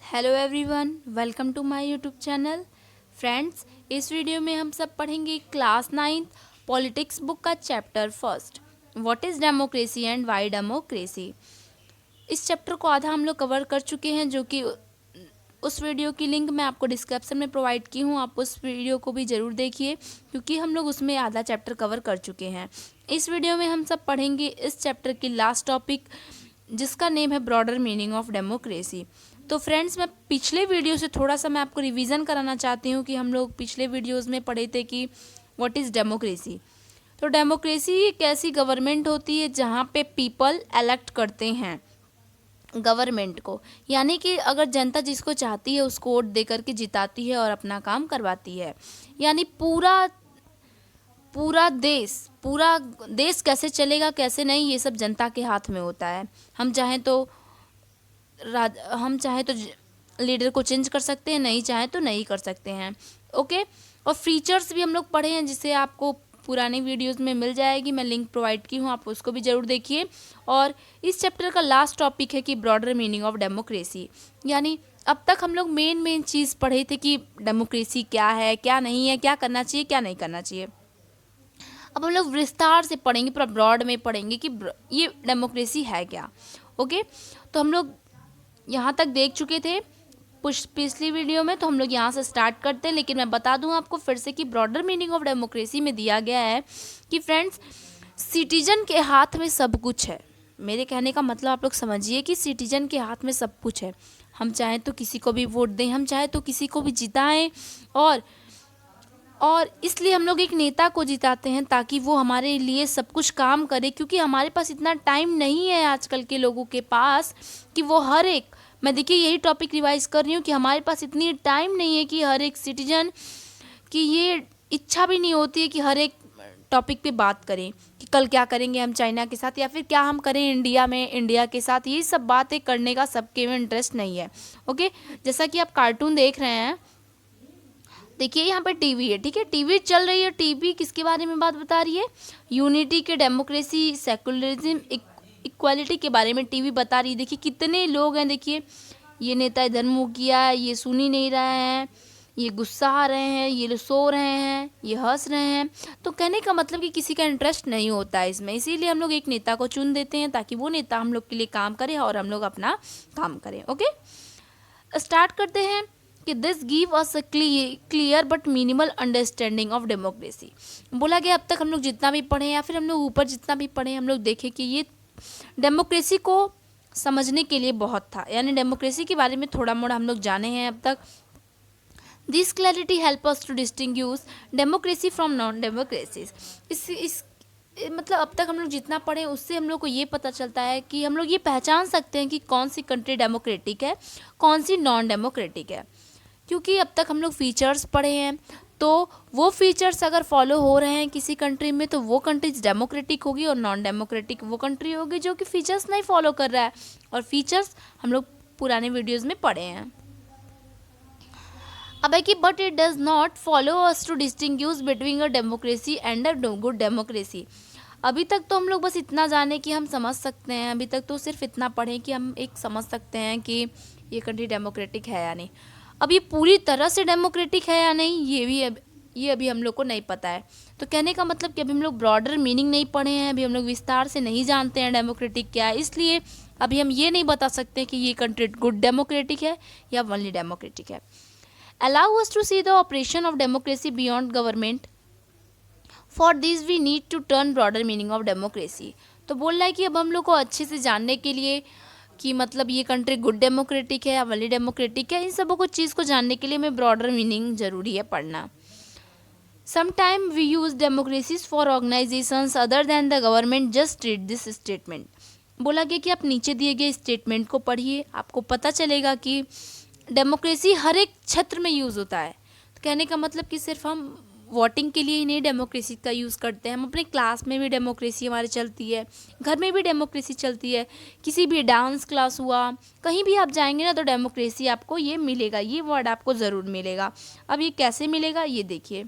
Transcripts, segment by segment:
Hello everyone, welcome to my YouTube channel. Friends, इस video में हम सब पढ़ेंगे क्लास 9th पॉलिटिक्स बुक का chapter first, what is democracy and why democracy. इस चैप्टर को आधा हम लोग कवर कर चुके हैं, जो कि उस वीडियो की लिंक मैं आपको डिस्क्रिप्शन में प्रोवाइड की हूँ। आप उस वीडियो को भी ज़रूर देखिए, क्योंकि हम लोग उसमें आधा चैप्टर कवर कर चुके हैं। इस वीडियो में हम सब पढ़ेंगे इस चैप्टर की लास्ट टॉपिक, जिसका नेम है ब्रॉडर मीनिंग ऑफ डेमोक्रेसी। तो फ्रेंड्स, मैं पिछले वीडियो से थोड़ा सा मैं आपको रिवीजन कराना चाहती हूँ कि हम लोग पिछले वीडियोस में पढ़े थे कि व्हाट इज़ डेमोक्रेसी। तो डेमोक्रेसी एक ऐसी गवर्नमेंट होती है जहाँ पे पीपल इलेक्ट करते हैं गवर्नमेंट को, यानी कि अगर जनता जिसको चाहती है उसको वोट दे करके जिताती है और अपना काम करवाती है। यानी पूरा पूरा देश कैसे चलेगा कैसे नहीं, ये सब जनता के हाथ में होता है। हम चाहें तो लीडर को चेंज कर सकते हैं, नहीं चाहें तो नहीं कर सकते हैं। ओके। और फीचर्स भी हम लोग पढ़े हैं, जिसे आपको पुराने वीडियोस में मिल जाएगी, मैं लिंक प्रोवाइड की हूँ, आप उसको भी ज़रूर देखिए। और इस चैप्टर का लास्ट टॉपिक है कि ब्रॉडर मीनिंग ऑफ डेमोक्रेसी। यानी अब तक हम लोग मेन चीज़ पढ़े थे कि डेमोक्रेसी क्या है, क्या नहीं है, क्या करना चाहिए, क्या नहीं करना चाहिए। अब हम लोग विस्तार से पढ़ेंगे, पूरा ब्रॉड में पढ़ेंगे कि ये डेमोक्रेसी है क्या। ओके। तो हम लोग यहाँ तक देख चुके थे पिछली वीडियो में, तो हम लोग यहाँ से स्टार्ट करते हैं। लेकिन मैं बता दूँ आपको फिर से कि ब्रॉडर मीनिंग ऑफ डेमोक्रेसी में दिया गया है कि फ्रेंड्स, सिटीजन के हाथ में सब कुछ है। मेरे कहने का मतलब आप लोग समझिए कि सिटीजन के हाथ में सब कुछ है। हम चाहें तो किसी को भी वोट दें, हम चाहें तो किसी को भी जिताएं, और इसलिए हम लोग एक नेता को जिताते हैं ताकि वो हमारे लिए सब कुछ काम करे, क्योंकि हमारे पास इतना टाइम नहीं है आजकल के लोगों के पास कि वो हर एक, मैं देखिए यही टॉपिक रिवाइज कर रही हूँ कि हमारे पास इतनी टाइम नहीं है कि हर एक सिटीजन की ये इच्छा भी नहीं होती है कि हर एक टॉपिक पे बात करें कि कल क्या करेंगे हम चाइना के साथ, या फिर क्या हम करें इंडिया के साथ। ये सब बातें करने का सबके में इंटरेस्ट नहीं है। ओके। जैसा कि आप कार्टून देख रहे हैं, देखिए यहाँ पे टीवी है, ठीक है, टीवी चल रही है। टीवी किसके बारे में बात बता रही है? यूनिटी के, डेमोक्रेसी, सेकुलरिज्म, इक्वालिटी के बारे में टीवी बता रही है। देखिए कितने लोग हैं, देखिए ये नेता इधर मुँह किया है, ये सुन ही नहीं रहे हैं, ये गुस्सा आ रहे हैं, ये लोग सो रहे हैं, ये हंस रहे हैं। तो कहने का मतलब कि किसी का इंटरेस्ट नहीं होता है इसमें, इसीलिए हम लोग एक नेता को चुन देते हैं ताकि वो नेता हम लोग के लिए काम करे और हम लोग अपना काम करें। ओके, स्टार्ट करते हैं कि this give us a clear but minimal understanding of democracy. बोला गया अब तक हम लोग जितना भी पढ़े या फिर हम लोग ऊपर जितना भी पढ़े, हम लोग देखें कि ये डेमोक्रेसी को समझने के लिए बहुत था, यानी डेमोक्रेसी के बारे में थोड़ा मोड़ा हम लोग जाने हैं अब तक। This clarity help us to distinguish democracy from non democracies. इस मतलब अब तक हम लोग जितना पढ़े उससे हम लोग को ये पता चलता है कि हम लोग ये पहचान सकते हैं कि कौन सी कंट्री डेमोक्रेटिक है, कौन सी नॉन डेमोक्रेटिक है। क्योंकि अब तक हम लोग फीचर्स पढ़े हैं, तो वो फीचर्स अगर फॉलो हो रहे हैं किसी कंट्री में तो वो कंट्रीज डेमोक्रेटिक होगी, और नॉन डेमोक्रेटिक वो कंट्री होगी जो कि फीचर्स नहीं फॉलो कर रहा है। और फीचर्स हम लोग पुराने वीडियोज़ में पढ़े हैं। अब है कि but it does not follow us to distinguish between a democracy and a good democracy. अभी तक तो हम लोग बस इतना जाने कि हम समझ सकते हैं, अभी तक तो सिर्फ इतना पढ़ें कि हम एक समझ सकते हैं कि ये कंट्री डेमोक्रेटिक है या नहीं। अब ये पूरी तरह से डेमोक्रेटिक है या नहीं, ये अभी हम लोग को नहीं पता है। तो कहने का मतलब कि अभी हम लोग ब्रॉडर मीनिंग नहीं पढ़े हैं, अभी हम लोग विस्तार से नहीं जानते हैं डेमोक्रेटिक क्या है, इसलिए अभी हम ये नहीं बता सकते कि ये कंट्री गुड डेमोक्रेटिक है या ओनली डेमोक्रेटिक है। Allow us to see the operation of democracy beyond government. For this we need to turn broader meaning of democracy. तो बोल रहा है कि अब हम लोग को अच्छे से जानने के लिए कि मतलब ये कंट्री गुड डेमोक्रेटिक है या वली डेमोक्रेटिक है, इन सबों को चीज़ को जानने के लिए हमें ब्रॉडर मीनिंग ज़रूरी है पढ़ना। Sometime we use democracies for organizations other than the government. Just read this statement. बोला गया कि आप नीचे दिए गए स्टेटमेंट को पढ़िए, आपको पता चलेगा कि डेमोक्रेसी हर एक क्षेत्र में यूज़ होता है। तो कहने का मतलब कि सिर्फ हम वोटिंग के लिए ही नहीं डेमोक्रेसी का यूज़ करते हैं, हम अपने क्लास में भी डेमोक्रेसी हमारी चलती है, घर में भी डेमोक्रेसी चलती है, किसी भी डांस क्लास हुआ, कहीं भी आप जाएंगे ना तो डेमोक्रेसी आपको ये मिलेगा, ये वर्ड आपको ज़रूर मिलेगा। अब ये कैसे मिलेगा ये देखिए।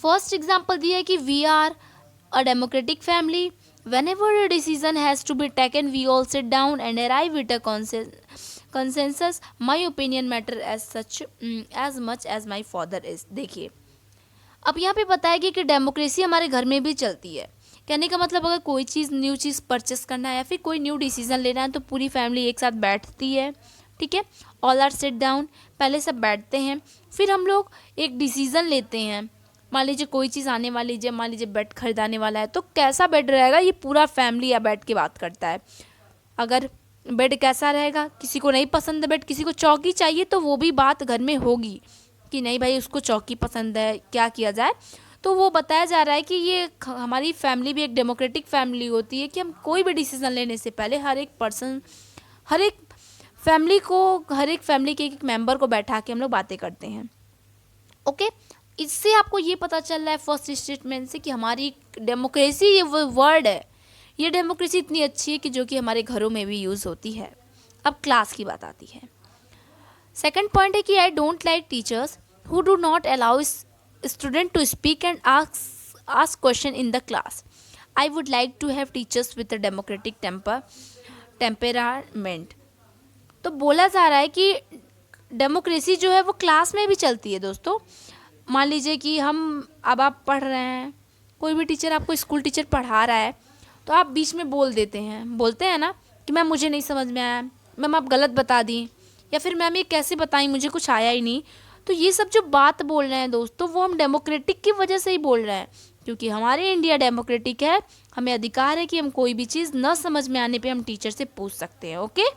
फर्स्ट एग्जाम्पल दिया है कि we are a democratic family. Whenever a decision has to be taken, we all sit down and arrive at a consensus my opinion matter as such as much as my father is. देखिए अब यहाँ पे बताया गया कि democracy हमारे घर में भी चलती है। कहने का मतलब अगर कोई चीज़ न्यू चीज़ परचेस करना है या फिर कोई न्यू डिसीजन लेना है तो पूरी फैमिली एक साथ बैठती है, ठीक है, ऑल आर सिट डाउन, पहले सब बैठते हैं, फिर हम लोग एक डिसीज़न लेते हैं। मान लीजिए कोई चीज़ आने वाली है, मान लीजिए बेड खरीदाने वाला है तो कैसा बेड रहेगा ये पूरा फैमिली या बैठ के बात करता है। अगर बेड कैसा रहेगा, किसी को नहीं पसंद है बेड, किसी को चौकी चाहिए तो वो भी बात घर में होगी कि नहीं भाई उसको चौकी पसंद है, क्या किया जाए। तो वो बताया जा रहा है कि ये हमारी फैमिली भी एक डेमोक्रेटिक फैमिली होती है कि हम कोई भी डिसीज़न लेने से पहले हर एक पर्सन, हर एक फैमिली के एक मेंबर को बैठा के हम लोग बातें करते हैं। ओके, इससे आपको ये पता चल रहा है फर्स्ट स्टेटमेंट से कि हमारी डेमोक्रेसी, ये वो वर्ड है, ये डेमोक्रेसी इतनी अच्छी है कि जो कि हमारे घरों में भी यूज़ होती है। अब क्लास की बात आती है। सेकंड पॉइंट है कि I don't like teachers who do not allow student to speak and ask question in the class. I would like to have teachers with a democratic temperament. तो बोला जा रहा है कि डेमोक्रेसी जो है वो क्लास में भी चलती है दोस्तों। मान लीजिए कि अब आप पढ़ रहे हैं, कोई भी टीचर आपको स्कूल टीचर पढ़ा रहा है तो आप बीच में बोलते हैं ना कि मैम मुझे नहीं समझ में आया, मैम आप गलत बता दी, या फिर मैम ये कैसे बताई, मुझे कुछ आया ही नहीं। तो ये सब जो बात बोल रहे हैं दोस्तों वो हम डेमोक्रेटिक की वजह से ही बोल रहे हैं, क्योंकि हमारे इंडिया डेमोक्रेटिक है, हमें अधिकार है कि हम कोई भी चीज़ न समझ में आने पे हम टीचर से पूछ सकते हैं। ओके,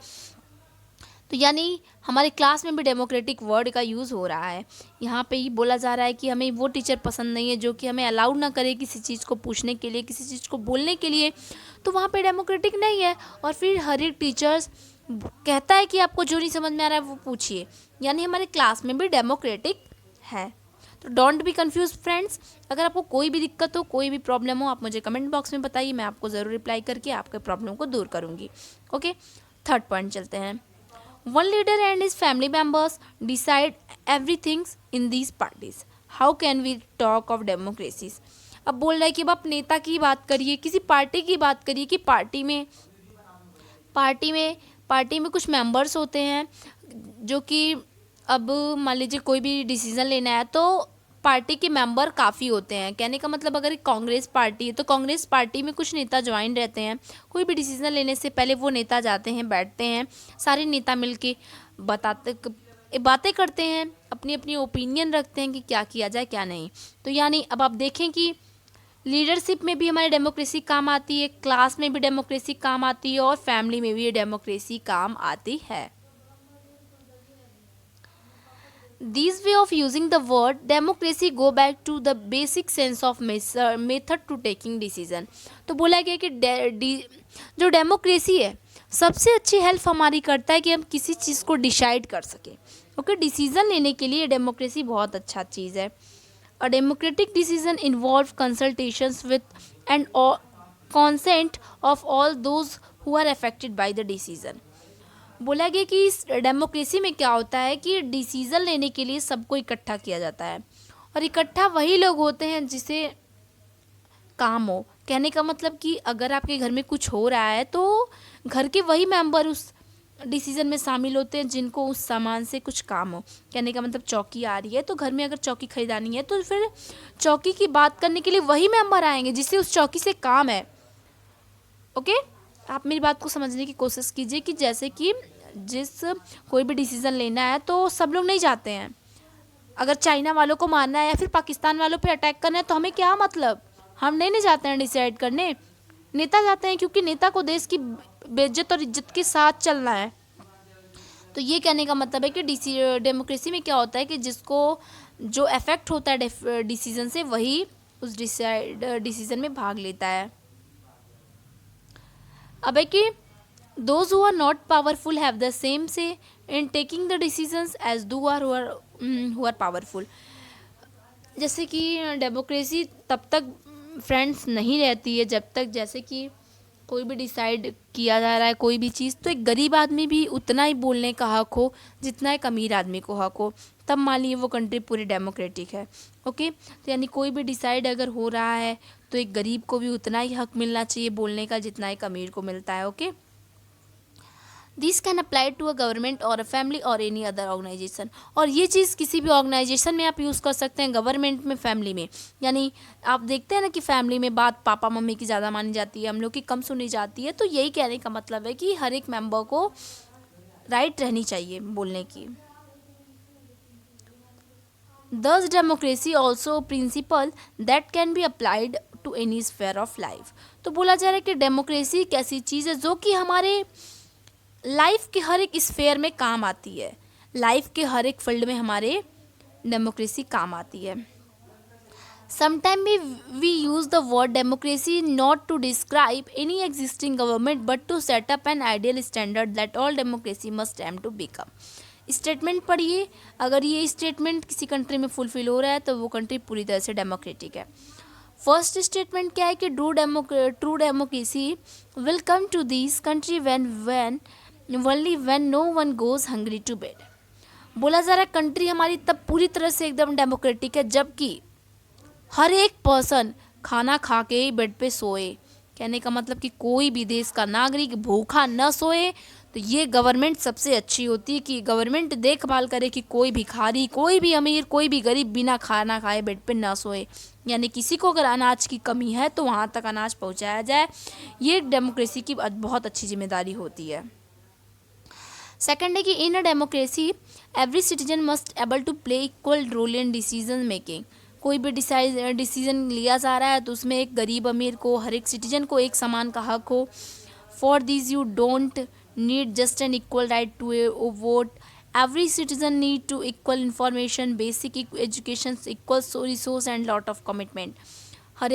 तो यानी हमारे क्लास में भी डेमोक्रेटिक वर्ड का यूज़ हो रहा है। यहाँ पे ही बोला जा रहा है कि हमें वो टीचर पसंद नहीं है जो कि हमें अलाउ ना करे किसी चीज़ को पूछने के लिए, किसी चीज़ को बोलने के लिए, तो वहाँ पे डेमोक्रेटिक नहीं है। और फिर हर एक टीचर्स कहता है कि आपको जो नहीं समझ में आ रहा है वो पूछिए, यानी हमारे क्लास में भी डेमोक्रेटिक है। तो डोंट बी कंफ्यूज फ्रेंड्स। अगर आपको कोई भी दिक्कत हो, कोई भी प्रॉब्लम हो, आप मुझे कमेंट बॉक्स में बताइए, मैं आपको ज़रूर रिप्लाई करके आपके प्रॉब्लम को दूर करूँगी। ओके, थर्ड पॉइंट चलते हैं। One leader and his family members decide everything in these parties. How can we talk of democracies? अब बोल रहा है कि अब आप नेता की बात करिए, किसी पार्टी की बात करिए कि पार्टी में कुछ मेंबर्स होते हैं जो कि अब मान लीजिए कोई भी डिसीज़न लेना है तो पार्टी के मेंबर काफ़ी होते हैं। कहने का मतलब अगर कांग्रेस पार्टी है तो कांग्रेस पार्टी में कुछ नेता ज्वाइन रहते हैं। कोई भी डिसीज़न लेने से पहले वो नेता जाते हैं, बैठते हैं, सारे नेता मिलके बातें करते हैं, अपनी अपनी ओपिनियन रखते हैं कि क्या किया जाए क्या नहीं। तो यानी अब आप देखें कि लीडरशिप में भी हमारी डेमोक्रेसी काम आती है, क्लास में भी डेमोक्रेसी काम आती है और फैमिली में भी ये डेमोक्रेसी काम आती है। These way of using the word democracy go back to the basic sense of method to taking decision। तो बोला गया कि जो डेमोक्रेसी है सबसे अच्छी हेल्प हमारी करता है कि हम किसी चीज़ को डिसाइड कर सकें। ओके, डिसीज़न लेने के लिए डेमोक्रेसी बहुत अच्छा चीज़ है। A democratic decision involve consultations with and consent of all those who are affected by the decision। बोला गया कि इस डेमोक्रेसी में क्या होता है कि डिसीज़न लेने के लिए सबको इकट्ठा किया जाता है और इकट्ठा वही लोग होते हैं जिसे काम हो। कहने का मतलब कि अगर आपके घर में कुछ हो रहा है तो घर के वही मेंबर उस डिसीज़न में शामिल होते हैं जिनको उस सामान से कुछ काम हो। कहने का मतलब चौकी आ रही है तो घर में अगर चौकी खरीदानी है तो फिर चौकी की बात करने के लिए वही मेंबर आएंगे जिससे उस चौकी से काम है। ओके, आप मेरी बात को समझने की कोशिश कीजिए कि जैसे कि कोई भी डिसीज़न लेना है तो सब लोग नहीं जाते हैं। अगर चाइना वालों को मारना है या फिर पाकिस्तान वालों पे अटैक करना है तो हमें क्या मतलब, हम नहीं जाते हैं डिसाइड करने, नेता जाते हैं क्योंकि नेता को देश की बेइज्जत और इज्जत के साथ चलना है। तो ये कहने का मतलब है कि डेमोक्रेसी में क्या होता है कि जिसको जो इफेक्ट होता है डिसीजन से वही उस डिसीजन में भाग लेता है। अब है कि those who are not powerful have the same say in taking the decisions as those who are powerful। जैसे कि डेमोक्रेसी तब तक फ्रेंड्स नहीं रहती है जब तक जैसे कि कोई भी डिसाइड किया जा रहा है कोई भी चीज़ तो एक गरीब आदमी भी उतना ही बोलने का हक हो जितना एक अमीर आदमी को हक हो, तब मान लीजिए वो कंट्री पूरी डेमोक्रेटिक है। ओके, तो यानी कोई भी डिसाइड अगर हो रहा है तो एक गरीब को भी उतना ही हक मिलना चाहिए बोलने का जितना एक अमीर को मिलता है। Okay, this can apply to a government और अ फैमिली और एनी अदर ऑर्गेनाइजेशन। और ये चीज़ किसी भी ऑर्गेनाइजेशन में आप यूज़ कर सकते हैं, गवर्नमेंट में, फैमिली में। यानी आप देखते हैं ना कि फैमिली में बात पापा मम्मी की ज़्यादा मानी जाती है, हम लोग की कम सुनी जाती है। तो यही कहने का मतलब है कि हर एक मेंबर को राइट रहनी चाहिए बोलने की। Thus, democracy also a principle that can be applied to any sphere of life। तो बोला जा रहा है कि डेमोक्रेसी एक ऐसी चीज़ है जो कि हमारे लाइफ के हर एक स्फेयर में काम आती है, लाइफ के हर एक फील्ड में हमारे डेमोक्रेसी काम आती है। Sometimes we use the word democracy not to describe any existing government but to set up an ideal standard that all democracy must aim to become। Statement पढ़िए, अगर ये स्टेटमेंट किसी कंट्री में फुलफिल हो रहा है तो वो कंट्री पूरी तरह से डेमोक्रेटिक है। फर्स्ट स्टेटमेंट क्या है कि true democracy will come to this country when only when no one goes hungry to bed. बोला जा रहा है कंट्री हमारी तब पूरी तरह से एकदम डेमोक्रेटिक है जबकि हर एक पर्सन खाना खा के ही बेड पे सोए। कहने का मतलब कि कोई भी देश का नागरिक भूखा न सोए। तो ये गवर्नमेंट सबसे अच्छी होती है कि गवर्नमेंट देखभाल करे कि कोई भिखारी, कोई भी अमीर, कोई भी गरीब बिना खाना खाए बेड पे न सोए। यानी किसी को अगर अनाज की कमी है तो वहाँ तक अनाज पहुँचाया जाए। ये डेमोक्रेसी की बहुत अच्छी जिम्मेदारी होती है। सेकंड है कि in a democracy every citizen must able to play equal role in decision making. कोई भी डिसीजन लिया जा रहा है तो उसमें एक गरीब अमीर को, हर एक सिटीजन को एक समान का हक हो। For this you don't need just an equal right to vote. Every citizen need to equal information, basic education, equal resource and lot of commitment. हर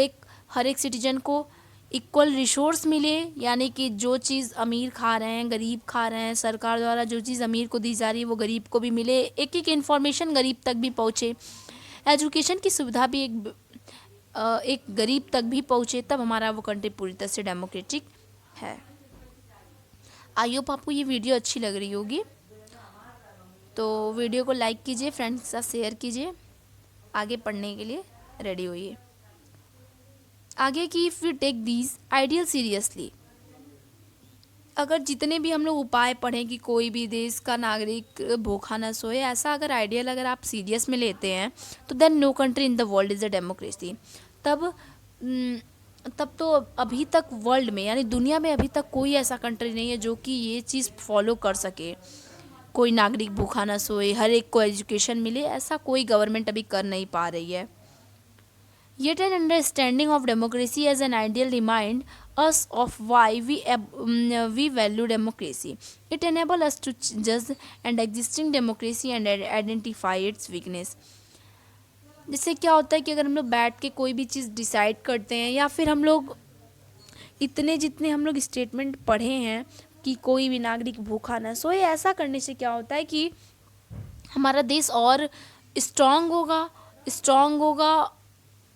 एक सिटीजन को इक्वल रिसोर्स मिले, यानी कि जो चीज़ अमीर खा रहे हैं गरीब खा रहे हैं, सरकार द्वारा जो चीज़ अमीर को दी जा रही है वो गरीब को भी मिले, एक एक इन्फॉर्मेशन गरीब तक भी पहुँचे। एजुकेशन की सुविधा भी एक गरीब तक भी पहुँचे, तब हमारा वो कंट्री पूरी तरह से डेमोक्रेटिक है। आई होप आपको ये वीडियो अच्छी लग रही होगी, तो वीडियो को लाइक कीजिए, फ्रेंड्स के साथ शेयर कीजिए, आगे पढ़ने के लिए रेडी होइए। आगे की if you take these ideal seriously, अगर जितने भी हम लोग उपाय पढ़ें कि कोई भी देश का नागरिक भूखा न सोए, ऐसा अगर आइडियल अगर आप सीरियस में लेते हैं तो then no country in the world is a democracy. तब तो अभी तक वर्ल्ड में यानी दुनिया में अभी तक कोई ऐसा कंट्री नहीं है जो कि ये चीज़ फॉलो कर सके, कोई नागरिक भूखा न सोए, हर एक को एजुकेशन मिले, ऐसा कोई गवर्नमेंट अभी कर नहीं पा रही है। Yet an understanding of democracy as an ideal remind us of why we value democracy. It enables us to judge and existing democracy and identify its weakness. जिससे क्या होता है कि अगर हम लोग बैठ के कोई भी चीज़ डिसाइड करते हैं या फिर हम लोग जितने हम लोग स्टेटमेंट पढ़े हैं कि कोई भी नागरिक भूखा ना सोए, ऐसा करने से क्या होता है कि हमारा देश और स्ट्रॉन्ग होगा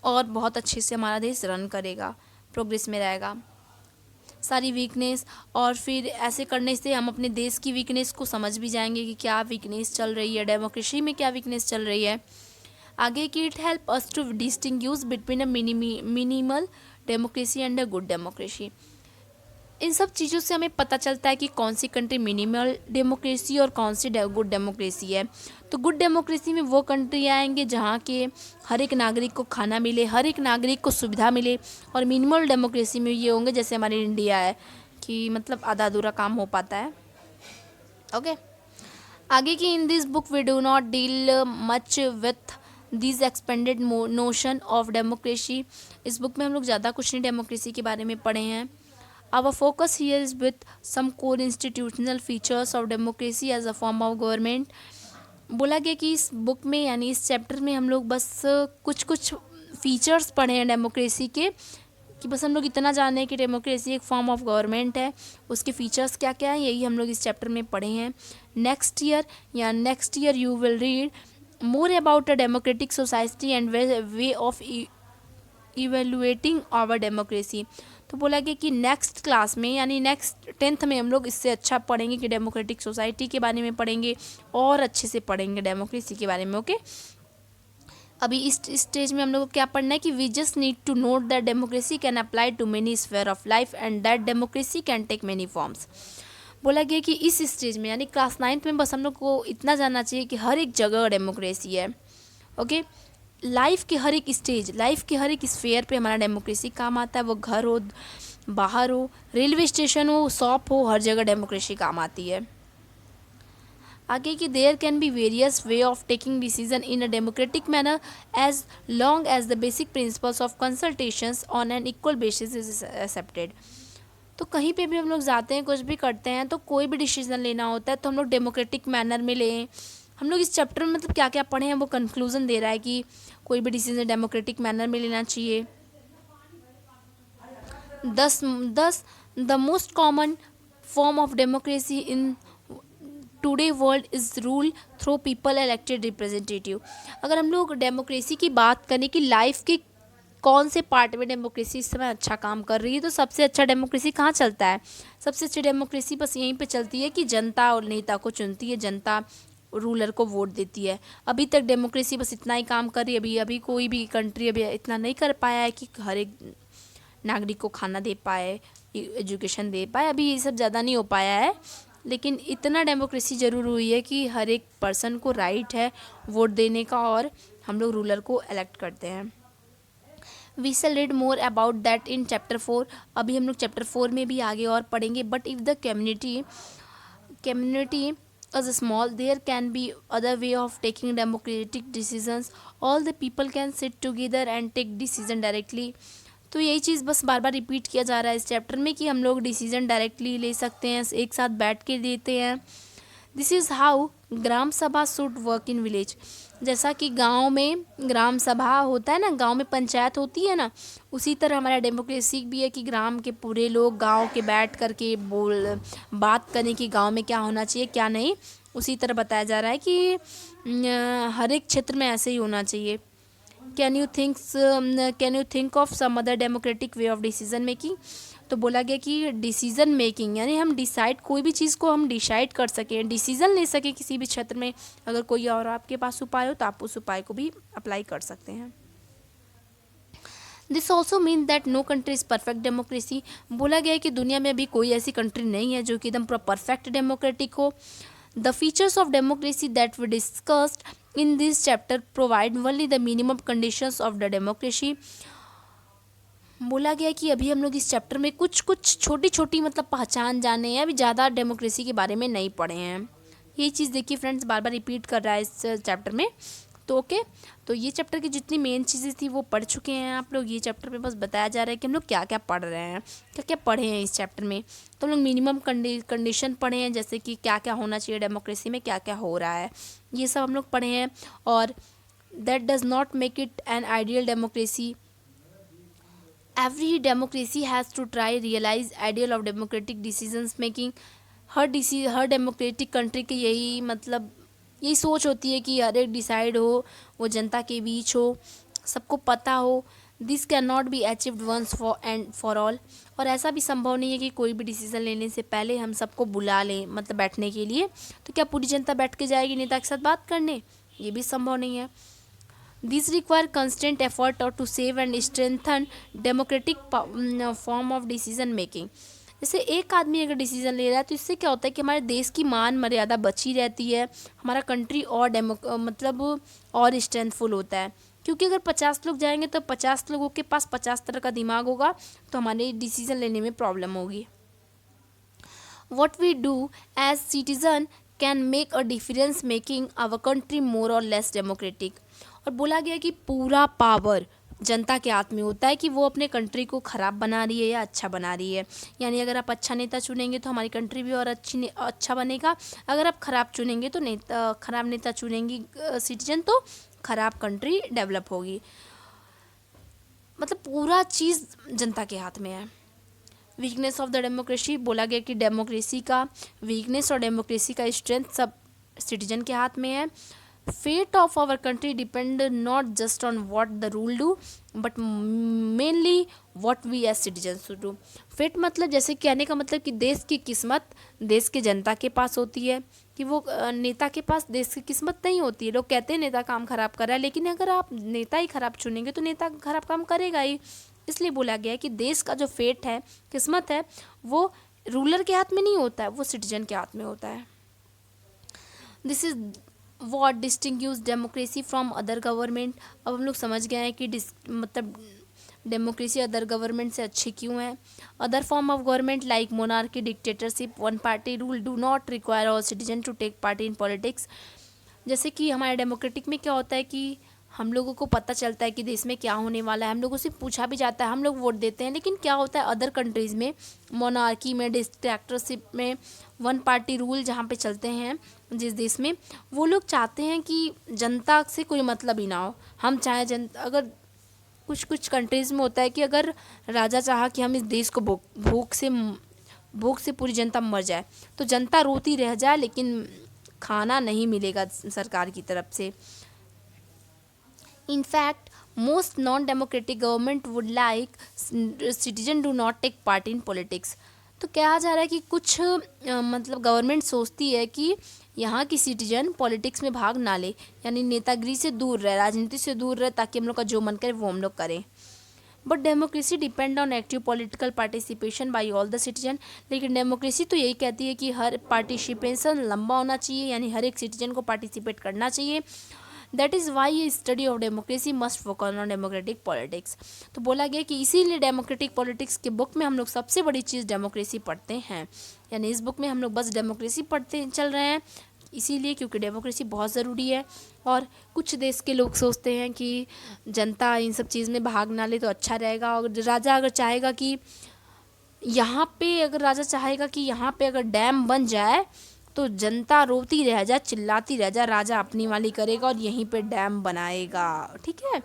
और बहुत अच्छे से हमारा देश रन करेगा, प्रोग्रेस में रहेगा। सारी वीकनेस, और फिर ऐसे करने से हम अपने देश की वीकनेस को समझ भी जाएंगे कि क्या वीकनेस चल रही है, डेमोक्रेसी में क्या वीकनेस चल रही है। आगे की it help us to distinguish between a minimal democracy and a good democracy. इन सब चीज़ों से हमें पता चलता है कि कौन सी कंट्री मिनिमल डेमोक्रेसी और कौन सी गुड डेमोक्रेसी है। तो गुड डेमोक्रेसी में वो कंट्री आएंगे जहाँ के हर एक नागरिक को खाना मिले, हर एक नागरिक को सुविधा मिले, और मिनिमल डेमोक्रेसी में ये होंगे जैसे हमारी इंडिया है कि मतलब आधा अधूरा काम हो पाता है। ओके, आगे की in this book we do not deal much with this expanded notion of democracy. इस बुक में हम लोग ज़्यादा कुछ नहीं डेमोक्रेसी के बारे में पढ़े हैं। Our focus here is with some core institutional features of democracy as a form of government। बोला गया कि इस बुक में यानी इस चैप्टर में हम लोग बस कुछ फीचर्स पढ़े हैं डेमोक्रेसी के, कि बस हम लोग इतना जाने हैं कि डेमोक्रेसी एक फॉर्म ऑफ गवर्नमेंट है, उसके फीचर्स क्या क्या हैं यही हम लोग इस चैप्टर में पढ़े हैं। Next year you will read more about a democratic society and way of evaluating our democracy. तो बोला गया कि नेक्स्ट क्लास में यानी नेक्स्ट 10th में हम लोग इससे अच्छा पढ़ेंगे कि डेमोक्रेटिक सोसाइटी के बारे में पढ़ेंगे और अच्छे से पढ़ेंगे डेमोक्रेसी के बारे में। ओके, अभी इस स्टेज में हम लोग को क्या पढ़ना है कि we just need to note that democracy can apply to many sphere of life and that democracy can take many forms. बोला गया कि इस स्टेज में यानी क्लास 9th में बस हम लोग को इतना जानना चाहिए कि हर एक जगह डेमोक्रेसी है। ओके, लाइफ के हर एक स्टेज, लाइफ के हर एक स्फेयर पे हमारा डेमोक्रेसी काम आता है। वो घर हो, बाहर हो, रेलवे स्टेशन हो, शॉप हो, हर जगह डेमोक्रेसी काम आती है। आगे कि there can be various way of taking decision in a democratic manner as long as the basic principles of consultations on an equal basis is accepted. तो कहीं पे भी हम लोग जाते हैं, कुछ भी करते हैं, तो कोई भी डिसीजन लेना होता है तो हम लोग डेमोक्रेटिक मैनर में लें। हम लोग इस चैप्टर में मतलब क्या क्या पढ़े हैं वो कंक्लूजन दे रहा है कि कोई भी डिसीजन डेमोक्रेटिक मैनर में लेना चाहिए। दस the most common form of democracy in today world is rule through people elected representative. अगर हम लोग डेमोक्रेसी की बात करें कि लाइफ के कौन से पार्ट में डेमोक्रेसी इस समय अच्छा काम कर रही है, तो सबसे अच्छा डेमोक्रेसी कहाँ चलता है? सबसे अच्छी डेमोक्रेसी बस यहीं पे चलती है कि जनता और नेता को चुनती है, जनता रूलर को वोट देती है। अभी तक डेमोक्रेसी बस इतना ही काम कर रही है। अभी कोई भी कंट्री अभी इतना नहीं कर पाया है कि हर एक नागरिक को खाना दे पाए, एजुकेशन दे पाए। अभी ये सब ज़्यादा नहीं हो पाया है, लेकिन इतना डेमोक्रेसी ज़रूर हुई है कि हर एक पर्सन को राइट है वोट देने का और हम लोग रूलर को इलेक्ट करते हैं। We shall read more about that in chapter 4। अभी हम लोग चैप्टर 4 में भी आगे और पढ़ेंगे। But if the community is small, there can be other way of taking democratic decisions. All the people can sit together and take decision directly. तो यही चीज़ बस बार बार रिपीट किया जा रहा है इस चैप्टर में कि हम लोग डिसीजन डायरेक्टली ले सकते हैं, एक साथ बैठ के देते हैं। दिस इज़ हाउ ग्राम सभा शुड वर्क इन विलेज। जैसा कि गांव में ग्राम सभा होता है ना, गांव में पंचायत होती है ना, उसी तरह हमारा डेमोक्रेसी भी है कि ग्राम के पूरे लोग गांव के बैठ करके बात करें कि गांव में क्या होना चाहिए क्या नहीं। उसी तरह बताया जा रहा है कि हर एक क्षेत्र में ऐसे ही होना चाहिए। Can you think of some other democratic way of decision making. तो बोला गया कि डिसीजन मेकिंग यानी हम डिसाइड, कोई भी चीज़ को हम डिसाइड कर सकें, डिसीजन ले सकें किसी भी क्षेत्र में। अगर कोई और आपके पास उपाय हो तो आप उस उपाय को भी अप्लाई कर सकते हैं। This also mean that no country is perfect democracy. बोला गया है कि दुनिया में अभी कोई ऐसी कंट्री नहीं है जो कि एकदम परफेक्ट डेमोक्रेटिक हो। The features of democracy that we discussed in this chapter provide only the minimum conditions of the democracy। बोला गया कि अभी हम लोग इस चैप्टर में कुछ छोटी छोटी मतलब पहचान जाने हैं, अभी ज़्यादा डेमोक्रेसी के बारे में नहीं पढ़े हैं। यही चीज़ देखिए फ्रेंड्स, बार बार रिपीट कर रहा है इस चैप्टर में। तो ओके, तो ये चैप्टर की जितनी मेन चीज़ें थी वो पढ़ चुके हैं आप लोग। ये चैप्टर में बस बताया जा रहा है कि हम लोग क्या क्या पढ़ रहे हैं, क्या क्या पढ़े हैं इस चैप्टर में। तो हम लोग मिनिमम कंडीशन पढ़े हैं, जैसे कि क्या क्या होना चाहिए डेमोक्रेसी में, क्या क्या हो रहा है, ये सब हम लोग पढ़े हैं। और that does not make it an ideal democracy. Every democracy has to try realise ideal of democratic decisions making. हर डेमोक्रेटिक कंट्री की यही मतलब यही सोच होती है कि हर एक डिसाइड हो, वो जनता के बीच हो, सबको पता हो। This can not be achieved once for all. और ऐसा भी संभव नहीं है कि कोई भी डिसीजन लेने से पहले हम सबको बुला लें मतलब बैठने के लिए। तो क्या पूरी जनता बैठ के जाएगी नेता के साथ बात करने? ये भी संभव नहीं है। दिस रिक्वायर कंस्टेंट एफर्ट और to save and strengthen democratic form of decision making. जैसे एक आदमी अगर डिसीजन ले रहा है तो इससे क्या होता है कि हमारे देश की मान मर्यादा बची रहती है, हमारा कंट्री और मतलब और स्ट्रेंथफुल होता है। क्योंकि अगर 50 लोग जाएंगे तो 50 लोगों के पास 50 तरह का दिमाग होगा, तो हमारे डिसीजन लेने में प्रॉब्लम होगी। What we do as citizen can make a difference making our country more or less democratic। और बोला गया कि पूरा पावर जनता के हाथ में होता है कि वो अपने कंट्री को ख़राब बना रही है या अच्छा बना रही है। यानी अगर आप अच्छा नेता चुनेंगे तो हमारी कंट्री भी और अच्छा बनेगा। अगर आप ख़राब चुनेंगे तो ख़राब नेता चुनेंगी सिटीजन तो ख़राब कंट्री डेवलप होगी। मतलब पूरा चीज़ जनता के हाथ में है। वीकनेस ऑफ द डेमोक्रेसी, बोला गया कि डेमोक्रेसी का वीकनेस और डेमोक्रेसी का स्ट्रेंथ सब सिटीजन के हाथ में है। Fate of our country depend not just on what the rule do but mainly what we as citizens do. Fate मतलब जैसे कहने का मतलब कि देश की किस्मत देश के जनता के पास होती है, कि वो नेता के पास देश की किस्मत नहीं होती है। लोग कहते हैं नेता काम खराब कर रहा है, लेकिन अगर आप नेता ही खराब चुनेंगे तो नेता खराब काम करेगा ही। इसलिए बोला गया है कि देश का जो फेट है, किस्मत है, वो रूलर के हाथ में नहीं होता है, वो सिटीजन के हाथ में होता है। This is what distinguishes democracy from other government. अब हम लोग समझ गए हैं कि मतलब डेमोक्रेसी अदर गवर्नमेंट से अच्छी क्यों है। Other form of government like monarchy, dictatorship, one party rule do not require all citizen to take part in politics. जैसे कि हमारे डेमोक्रेटिक में क्या होता है कि हम लोगों को पता चलता है कि देश में क्या होने वाला है, हम लोगों से पूछा भी जाता है, हम लोग वोट देते हैं। लेकिन क्या होता है अदर कंट्रीज़ में, मोनार्की में, डिक्टेटरशिप में, वन पार्टी रूल जहाँ पे चलते हैं जिस देश में, वो लोग चाहते हैं कि जनता से कोई मतलब ही ना हो। हम चाहे जनता, अगर कुछ कंट्रीज़ में होता है कि अगर राजा चाहा कि हम इस देश को भूख से पूरी जनता मर जाए, तो जनता रोती रह जाए लेकिन खाना नहीं मिलेगा सरकार की तरफ से। In fact, most non-democratic government would like citizen do not take part in politics। तो कहा जा रहा है कि कुछ मतलब गवर्नमेंट सोचती है कि यहाँ की सिटीजन पॉलिटिक्स में भाग ना ले, यानी नेतागिरी से दूर रहे, राजनीति से दूर रहे, ताकि हम लोग का जो मन करे वो हम लोग करें। But democracy depend on active political participation by all the citizen. लेकिन डेमोक्रेसी तो यही कहती है कि हर पार्टिसिपेशन लंबा होना चाहिए, यानी हर एक सिटीजन को पार्टिसिपेट करना चाहिए। That is why study of democracy must focus on democratic politics. तो बोला गया कि इसीलिए डेमोक्रेटिक पॉलिटिक्स के बुक में हम लोग सबसे बड़ी चीज़ डेमोक्रेसी पढ़ते हैं, यानी इस बुक में हम लोग बस डेमोक्रेसी पढ़ते चल रहे हैं, इसीलिए क्योंकि डेमोक्रेसी बहुत ज़रूरी है। और कुछ देश के लोग सोचते हैं कि जनता इन सब चीज़ में भाग ना ले तो अच्छा रहेगा। और राजा अगर चाहेगा कि यहाँ पे अगर डैम बन जाए तो जनता रोती रह जाए, चिल्लाती रह जाए, राजा अपनी वाली करेगा और यहीं पे डैम बनाएगा। ठीक है,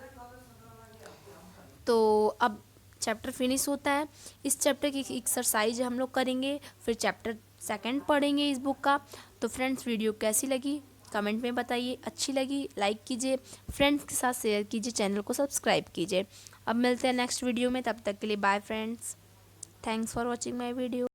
तो अब चैप्टर फिनिश होता है। इस चैप्टर की एक्सरसाइज हम लोग करेंगे, फिर चैप्टर सेकंड पढ़ेंगे इस बुक का। तो फ्रेंड्स, वीडियो कैसी लगी कमेंट में बताइए, अच्छी लगी लाइक कीजिए, फ्रेंड्स के साथ शेयर कीजिए, चैनल को सब्सक्राइब कीजिए। अब मिलते हैं नेक्स्ट वीडियो में, तब तक के लिए bye friends, thanks for watching my video.